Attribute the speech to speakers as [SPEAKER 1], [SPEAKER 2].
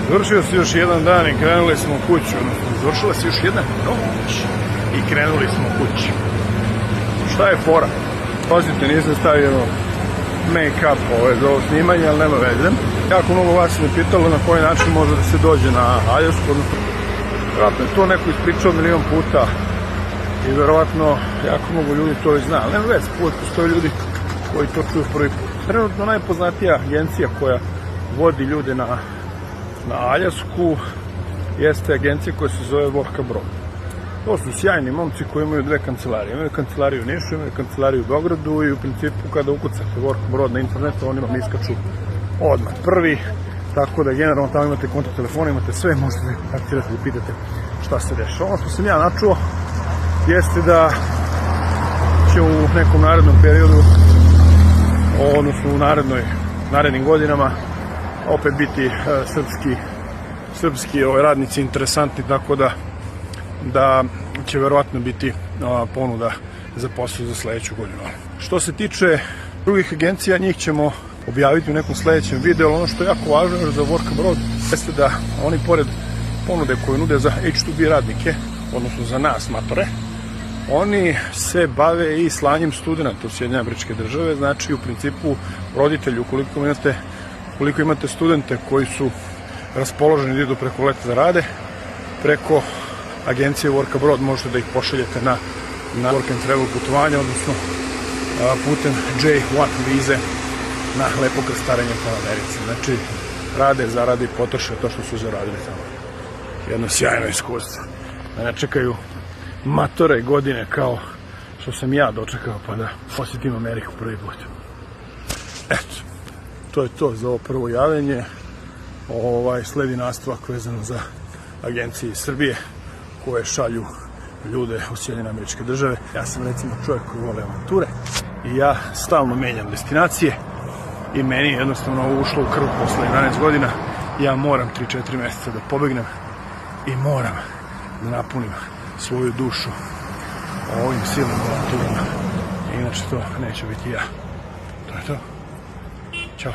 [SPEAKER 1] Završio se još jedan dan i krenuli smo kuću. Završila se još jedna noć i krenuli smo kući. Šta je fora? Pazite, nisam stavio make-up za ovo snimanje, ali nema veze. Jako mnogo vas me pitalo na koji način može da se dođe na Aljasku. Vjerojatno je to neko ispričao milion puta i verovatno jako mnogo ljudi to već zna. Ali nema veze, postoje ljudi koji to čuju prvi put. Trenutno najpoznatija agencija koja vodi ljude na Aljasku jeste agencija koja se zove Vorka Brod. To su sjajni momci koji imaju dve kancelarije. Imaju kancelariju u Nišu, imaju kancelariju u Beogradu i u principu kada ukucate Vorka Brod na internetu, oni vam iskaču odmah prvi. Tako da generalno tamo imate kontakt telefona, imate sve, možete da kontaktirate i pitate šta se dešava. Ono što sam ja načuo jeste da će u nekom narednom periodu, odnosno u narednim godinama, opet biti srpski radnici interesantni, tako da će verovatno biti ponuda za posao za sledeću godinu. Što se tiče drugih agencija, njih ćemo objaviti u nekom sledećem videu. Ono što je jako važno za Vorka Brod jeste da oni pored ponude koje nude za H2B radnike, odnosno za nas matore, oni se bave i slanjem studenta u Sjedinjene Američke Države. Znači u principu roditelji, ukoliko imate studente koji su raspoloženi da idu preko leta da rade, preko agencije Vorka Brod možete da ih pošaljete na work and travel putovanje, odnosno putem J1 vize na lepo krstarenje po Americi. Znači rade, zarade i potroše to što su zaradili tamo. Jedno sjajno iskustvo. Da ne čekaju matore godine kao što sam ja dočekao pa da posjetim Ameriku prvi put. Eto, to je to za ovo prvo javljanje. Sledi nastavak vezano za agencije iz Srbije koje šalju ljude u Sjedinjene Američke Države. Ja sam recimo čovjek koji vole avanture i ja stalno menjam destinacije i meni je jednostavno ovo ušlo u krv posle 11 godina. Ja moram 3-4 mjeseca da pobegnem i moram da napunim svoju dušu ovim silnim avanturama. Inače to neće biti ja. To je to. Ćao.